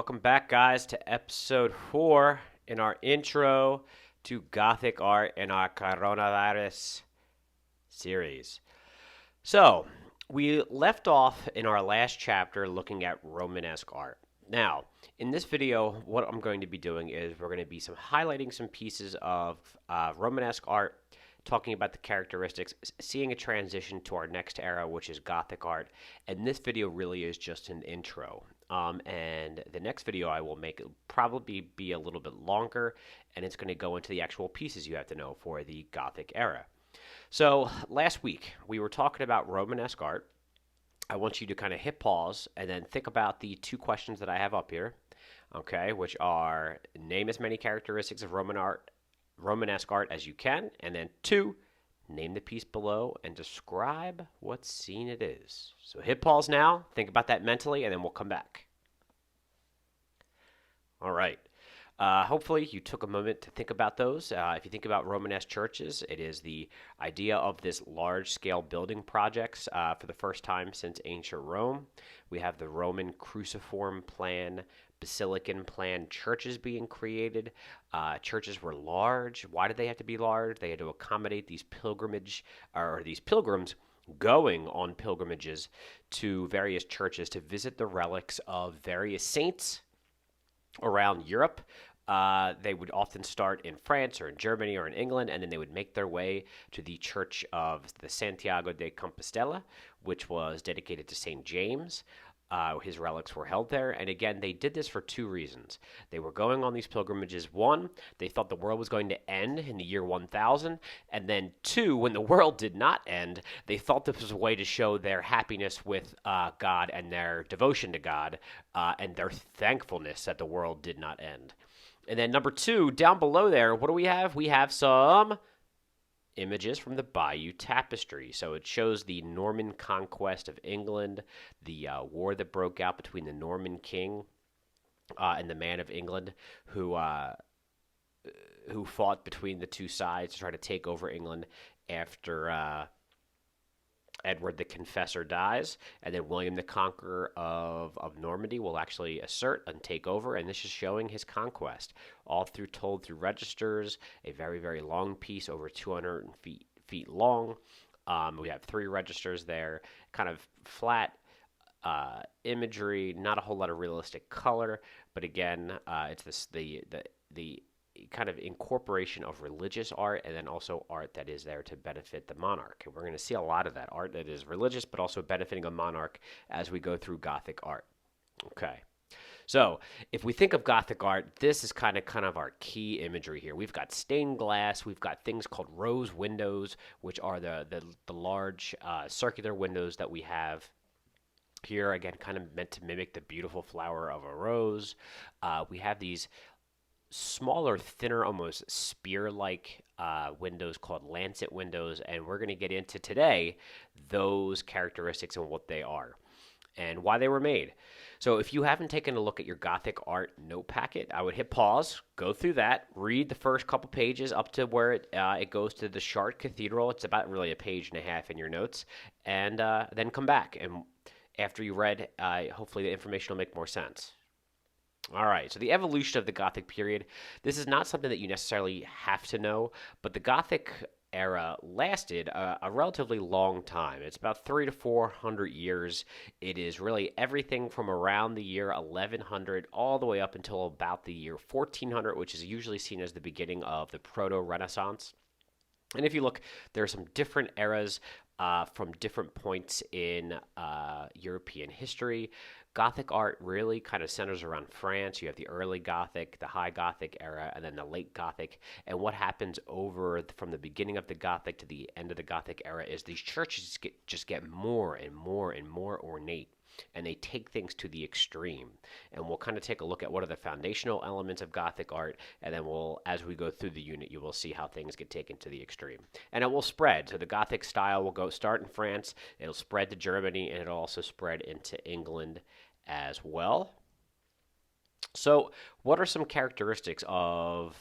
welcome back, guys, to episode 4 in our intro to Gothic art in our coronavirus series. So, we left off in our last chapter looking at Romanesque art. Now, in this video, what I'm going to be doing is we're going to be highlighting some pieces of Romanesque art, talking about the characteristics, seeing a transition to our next era, which is Gothic art. And this video really is just an intro. And the next video I will make will probably be a little bit longer, and it's going to go into the actual pieces you have to know for the Gothic era. So last week we were talking about Romanesque art. I want you to kind of hit pause and then think about the two questions that I have up here, okay, which are name as many characteristics of Romanesque art as you can, and then 2, name the piece below and describe what scene it is. So hit pause now, think about that mentally, and then we'll come back. All right. Hopefully you took a moment to think about those. If you think about Romanesque churches, it is the idea of this large-scale building projects for the first time since ancient Rome. We have the Roman cruciform plan, basilican plan churches being created. Churches were large. Why did they have to be large? They had to accommodate these these pilgrims going on pilgrimages to various churches to visit the relics of various saints around Europe. They would often start in France or in Germany or in England, and then they would make their way to the Church of the Santiago de Compostela, which was dedicated to St. James. His relics were held there, and again, they did this for 2 reasons. They were going on these pilgrimages. 1, they thought the world was going to end in the year 1000, and then 2, when the world did not end, they thought this was a way to show their happiness with God and their devotion to God and their thankfulness that the world did not end. And then number 2, down below there, what do we have? We have some images from the Bayeux Tapestry. So it shows the Norman conquest of England, the war that broke out between the Norman king and the man of England, who fought between the two sides to try to take over England after Edward the Confessor dies, and then William the Conqueror of Normandy will actually assert and take over, and this is showing his conquest, all told through registers, a very, very long piece, over 200 feet long. We have 3 registers there, kind of flat imagery, not a whole lot of realistic color, but again, it's the kind of incorporation of religious art and then also art that is there to benefit the monarch. And we're going to see a lot of that art that is religious but also benefiting a monarch as we go through Gothic art. Okay. So if we think of Gothic art, this is kind of our key imagery here. We've got stained glass. We've got things called rose windows, which are the large circular windows that we have here, again, kind of meant to mimic the beautiful flower of a rose. We have these smaller, thinner, almost spear-like windows called lancet windows, and we're going to get into today those characteristics and what they are and why they were made. So if you haven't taken a look at your Gothic art note packet, I would hit pause, go through that, read the first couple pages up to where it goes to the Chartres Cathedral. It's about really a page and a half in your notes, and then come back. And after you read, hopefully the information will make more sense. All right, so the evolution of the Gothic period, this is not something that you necessarily have to know, but the Gothic era lasted a relatively long time. It's about 300 to 400 years. It is really everything from around the year 1100 all the way up until about the year 1400, which is usually seen as the beginning of the Proto-Renaissance. And if you look, there are some different eras from different points in European history. Gothic art really kind of centers around France. You have the early Gothic, the High Gothic era, and then the late Gothic. And what happens from the beginning of the Gothic to the end of the Gothic era is these churches just get more and more and more ornate, and they take things to the extreme. And we'll kind of take a look at what are the foundational elements of Gothic art, and then as we go through the unit, you will see how things get taken to the extreme. And it will spread. So the Gothic style will start in France, it'll spread to Germany, and it'll also spread into England as well. So what are some characteristics of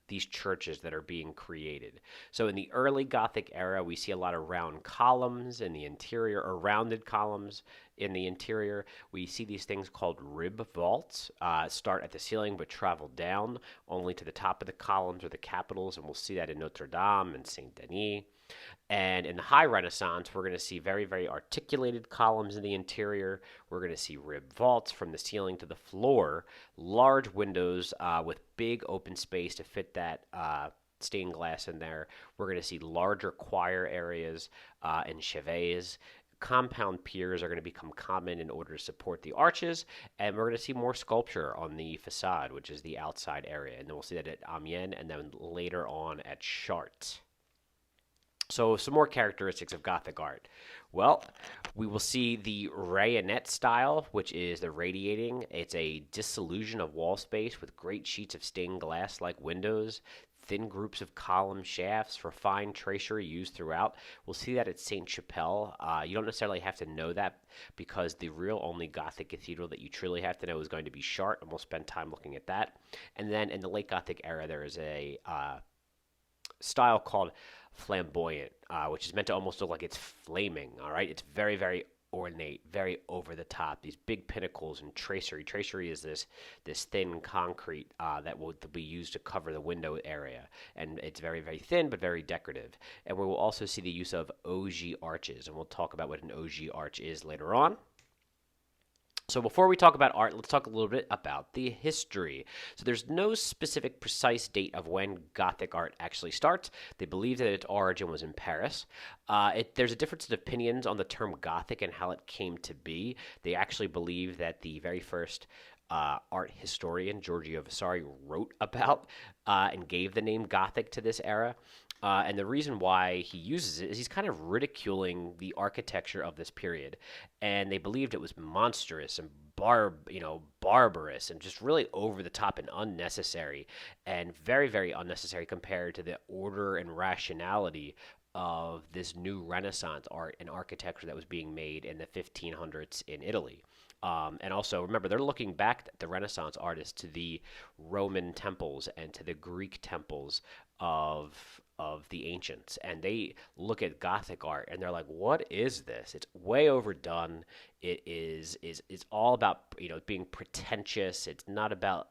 these churches that are being created? So in the early Gothic era, we see a lot of round columns in the interior, or rounded columns in the interior. We see these things called rib vaults start at the ceiling but travel down only to the top of the columns or the capitals, and we'll see that in Notre Dame and Saint Denis. And in the High Renaissance, we're going to see very, very articulated columns in the interior. We're going to see rib vaults from the ceiling to the floor, large windows with big open space to fit that stained glass in there. We're going to see larger choir areas and chevets. Compound piers are going to become common in order to support the arches, and we're going to see more sculpture on the facade, which is the outside area. And then we'll see that at Amiens and then later on at Chartres. So some more characteristics of Gothic art. Well, we will see the rayonnette style, which is the radiating. It's a dissolution of wall space with great sheets of stained glass like windows, thin groups of column shafts, refined tracery used throughout. We'll see that at Saint Chapelle. You don't necessarily have to know that because the real only Gothic cathedral that you truly have to know is going to be Chartres, and we'll spend time looking at that. And then in the late Gothic era, there is a style called flamboyant, which is meant to almost look like it's flaming. All right, it's very, very ornate, very over the top. These big pinnacles and tracery. Tracery is this thin concrete that will be used to cover the window area, and it's very, very thin but very decorative. And we will also see the use of ogee arches, and we'll talk about what an ogee arch is later on. So before we talk about art, let's talk a little bit about the history. So there's no specific precise date of when Gothic art actually starts. They believe that its origin was in Paris. There's a difference in opinions on the term Gothic and how it came to be. They actually believe that the very first art historian, Giorgio Vasari, wrote about and gave the name Gothic to this era. And the reason why he uses it is he's kind of ridiculing the architecture of this period, and they believed it was monstrous and barbarous and just really over the top and unnecessary, and very, very unnecessary compared to the order and rationality of this new Renaissance art and architecture that was being made in the 1500s in Italy. And also, remember, they're looking back at the Renaissance artists to the Roman temples and to the Greek temples of the ancients, and they look at Gothic art and they're like, "What is this? It's way overdone. It's all about being pretentious. It's not about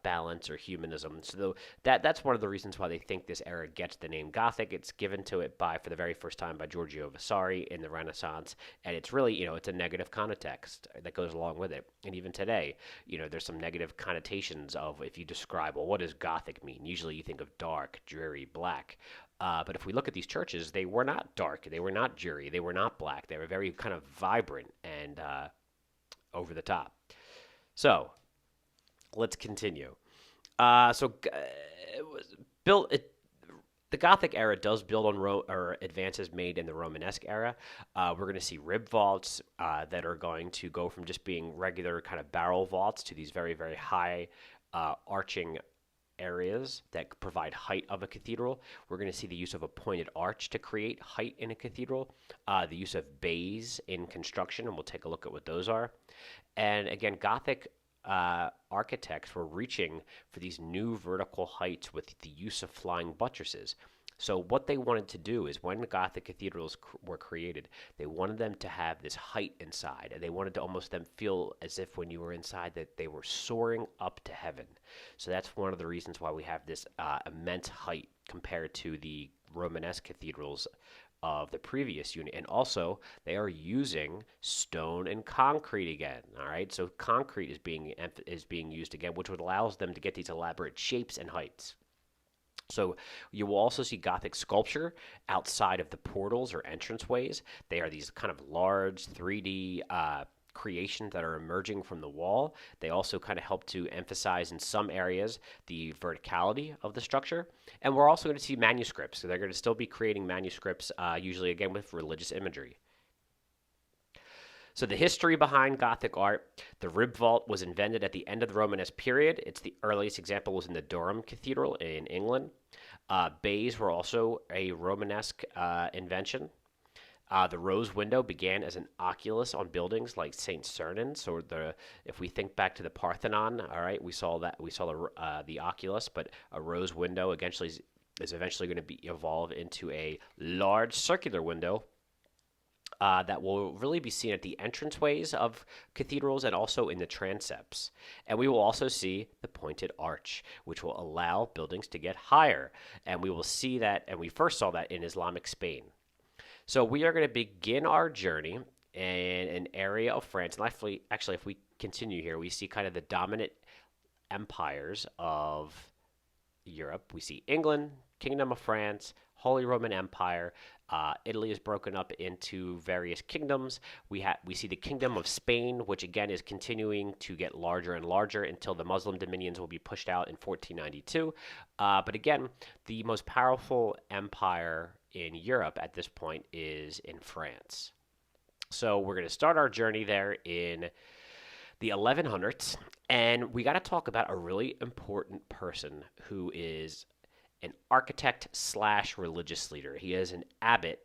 balance or humanism." So that's one of the reasons why they think this era gets the name Gothic. It's given to it for the very first time by Giorgio Vasari in the Renaissance, and it's really it's a negative context that goes along with it. And even today, there's some negative connotations of if you describe, well, what does Gothic mean? Usually you think of dark, dreary, black. But if we look at these churches, they were not dark, they were not dreary, they were not black. They were very kind of vibrant and over the top. So let's continue. It was built. The Gothic era does build on advances made in the Romanesque era. We're going to see rib vaults that are going to go from just being regular kind of barrel vaults to these very, very high arching areas that provide height of a cathedral. We're going to see the use of a pointed arch to create height in a cathedral, the use of bays in construction, and we'll take a look at what those are. And again, Gothic architects were reaching for these new vertical heights with the use of flying buttresses. So what they wanted to do is when Gothic cathedrals were created, they wanted them to have this height inside, and they wanted to almost them feel as if when you were inside that they were soaring up to heaven. So that's one of the reasons why we have this immense height compared to the Romanesque cathedrals of the previous unit. And also they are using stone and concrete again. All right, so concrete is being used again, which would allows them to get these elaborate shapes and heights. So you will also see Gothic sculpture outside of the portals or entranceways. They are these kind of large 3D creations that are emerging from the wall. They also kind of help to emphasize in some areas the verticality of the structure. And we're also going to see manuscripts. So they're going to still be creating manuscripts, usually again with religious imagery. So the history behind Gothic art: the rib vault was invented at the end of the Romanesque period. It's the earliest example was in the Durham Cathedral in England. Bays were also a Romanesque invention. The rose window began as an oculus on buildings like St. Sernin. So if we think back to the Parthenon, all right, we saw the oculus, but a rose window is eventually going to evolve into a large circular window that will really be seen at the entranceways of cathedrals and also in the transepts. And we will also see the pointed arch, which will allow buildings to get higher. And we will see that, and we first saw that in Islamic Spain. So we are going to begin our journey in an area of France. And actually, if we continue here, we see kind of the dominant empires of Europe. We see England, Kingdom of France, Holy Roman Empire. Italy is broken up into various kingdoms. We see the Kingdom of Spain, which again is continuing to get larger and larger until the Muslim dominions will be pushed out in 1492. But again, the most powerful empire in Europe at this point is in France. So we're going to start our journey there in the 1100s, and we got to talk about a really important person who is an architect slash religious leader. He is an abbot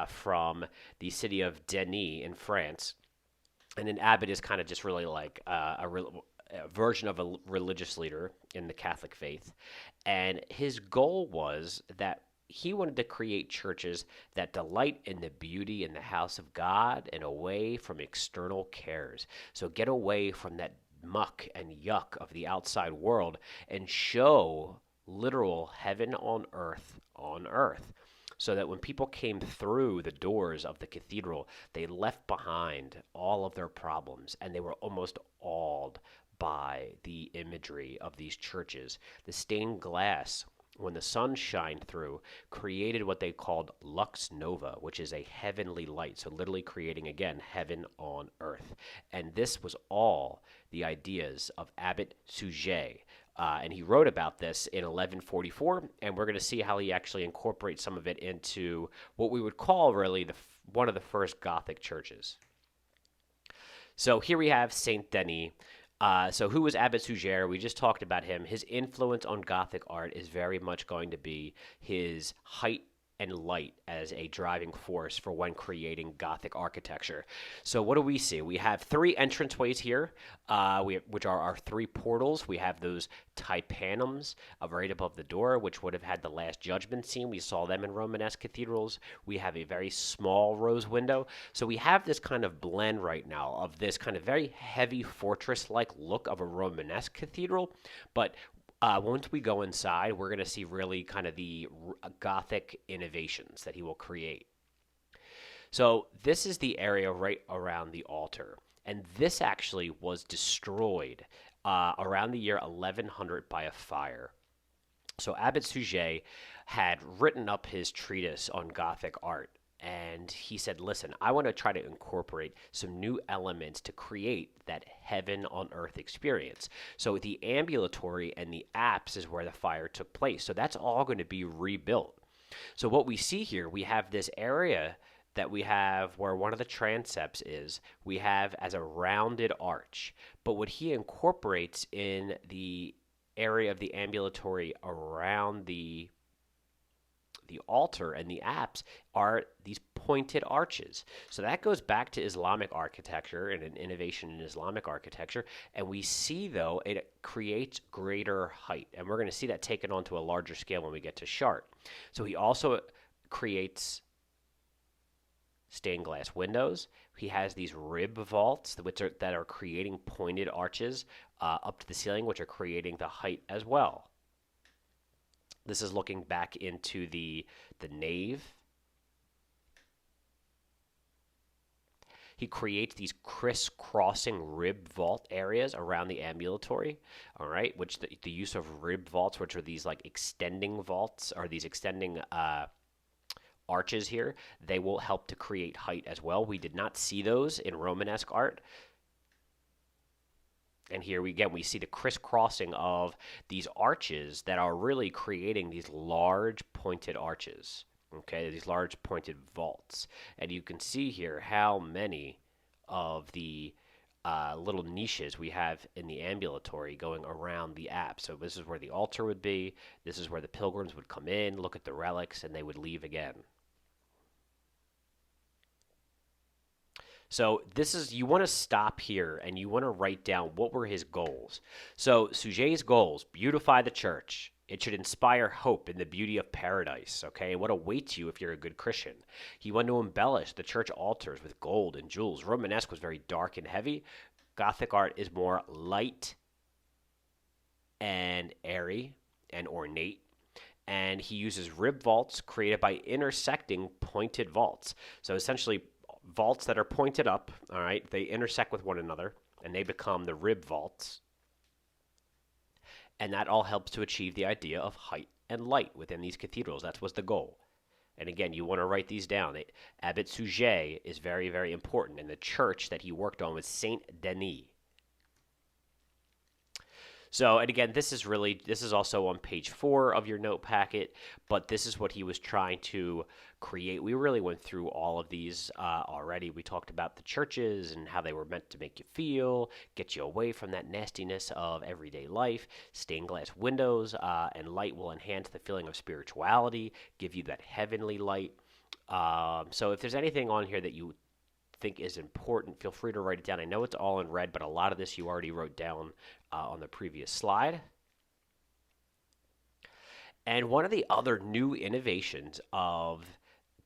from the city of Denny in France, and an abbot is kind of just really like a version of a religious leader in the Catholic faith, and his goal was that he wanted to create churches that delight in the beauty in the house of God and away from external cares. So get away from that muck and yuck of the outside world and show literal heaven on earth, so that when people came through the doors of the cathedral, they left behind all of their problems and they were almost awed by the imagery of these churches. The stained glass, when the sun shined through, created what they called lux nova, which is a heavenly light. So literally creating, again, heaven on earth. And this was all the ideas of Abbot Suger. And he wrote about this in 1144, and we're going to see how he actually incorporates some of it into what we would call really one of the first Gothic churches. So here we have Saint Denis. So who was Abbot Suger? We just talked about him. His influence on Gothic art is very much going to be his height and light as a driving force for when creating Gothic architecture. So what do we see? We have three entranceways here, which are our three portals. We have those tympanums right above the door, which would have had the Last Judgment scene. We saw them in Romanesque cathedrals. We have a very small rose window. So we have this kind of blend right now of this kind of very heavy fortress-like look of a Romanesque cathedral, but once we go inside, we're going to see really kind of the Gothic innovations that he will create. So this is the area right around the altar. And this actually was destroyed around the year 1100 by a fire. So Abbot Suger had written up his treatise on Gothic art. And he said, listen, I want to try to incorporate some new elements to create that heaven on earth experience. So the ambulatory and the apse is where the fire took place. So that's all going to be rebuilt. So what we see here, we have this area that we have where one of the transepts is, we have as a rounded arch. But what he incorporates in the area of the ambulatory around the altar and the apse are these pointed arches. So that goes back to Islamic architecture and an innovation in Islamic architecture. And we see, though, it creates greater height. And we're going to see that taken onto a larger scale when we get to Chartres. So he also creates stained glass windows. He has these rib vaults that are creating pointed arches up to the ceiling, which are creating the height as well. This is looking back into the nave. He creates these crisscrossing rib vault areas around the ambulatory, all right, which the use of rib vaults, which are these like extending vaults, or these extending arches here, they will help to create height as well. We did not see those in Romanesque art. And here we see the crisscrossing of these arches that are really creating these large pointed arches, okay, these large pointed vaults. And you can see here how many of the little niches we have in the ambulatory going around the apse. So this is where the altar would be. This is where the pilgrims would come in, look at the relics, and they would leave again. So you want to stop here and you want to write down what were his goals. So Suger's goals: beautify the church, It should inspire hope in the beauty of paradise, okay, and what awaits you if you're a good Christian. He wanted to embellish the church altars with gold and jewels. Romanesque was very dark and heavy. Gothic art is more light and airy and ornate. And he uses rib vaults created by intersecting pointed vaults. So essentially, vaults that are pointed up, all right, they intersect with one another, and they become the rib vaults. And that all helps to achieve the idea of height and light within these cathedrals. That was the goal. And again, you want to write these down. Abbot Suger is very, very important. And the church that he worked on was Saint Denny. So, and again, this is also on page 4 of your note packet, but this is what he was trying to create. We really went through all of these already. We talked about the churches and how they were meant to make you feel, get you away from that nastiness of everyday life. Stained glass windows and light will enhance the feeling of spirituality, give you that heavenly light. So if there's anything on here that you think is important, feel free to write it down. I know it's all in red, but a lot of this you already wrote down on the previous slide. And one of the other new innovations of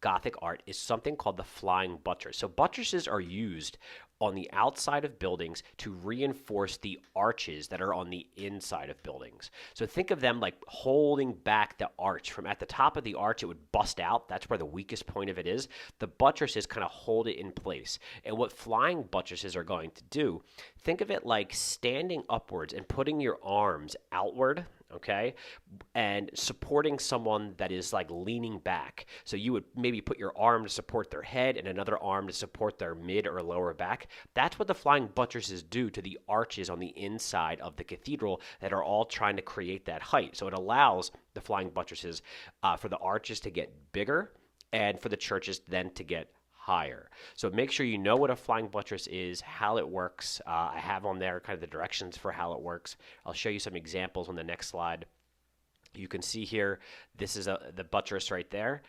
Gothic art is something called the flying buttress. So buttresses are used on the outside of buildings to reinforce the arches that are on the inside of buildings. So think of them like holding back the arch. From at the top of the arch, it would bust out. That's where the weakest point of it is. The buttresses kind of hold it in place. And what flying buttresses are going to do, think of it like standing upwards and putting your arms outward, okay, and supporting someone that is like leaning back. So you would maybe put your arm to support their head and another arm to support their mid or lower back. That's what the flying buttresses do to the arches on the inside of the cathedral that are all trying to create that height. So it allows the flying buttresses for the arches to get bigger and for the churches then to get higher. So make sure you know what a flying buttress is, how it works. I have on there kind of the directions for how it works. I'll show you some examples on the next slide. You can see here, this is the buttress right there.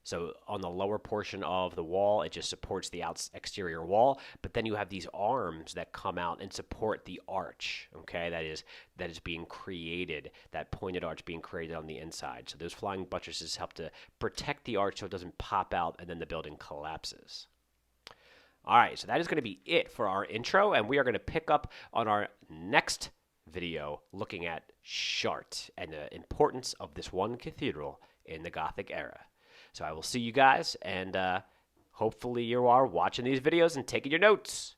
So on the lower portion of the wall, it just supports the exterior wall. But then you have these arms that come out and support the arch, okay, that is being created, that pointed arch being created on the inside. So those flying buttresses help to protect the arch so it doesn't pop out and then the building collapses. All right, so that is going to be it for our intro, and we are going to pick up on our next video looking at Chartres and the importance of this one cathedral in the Gothic era. So I will see you guys, and hopefully you are watching these videos and taking your notes.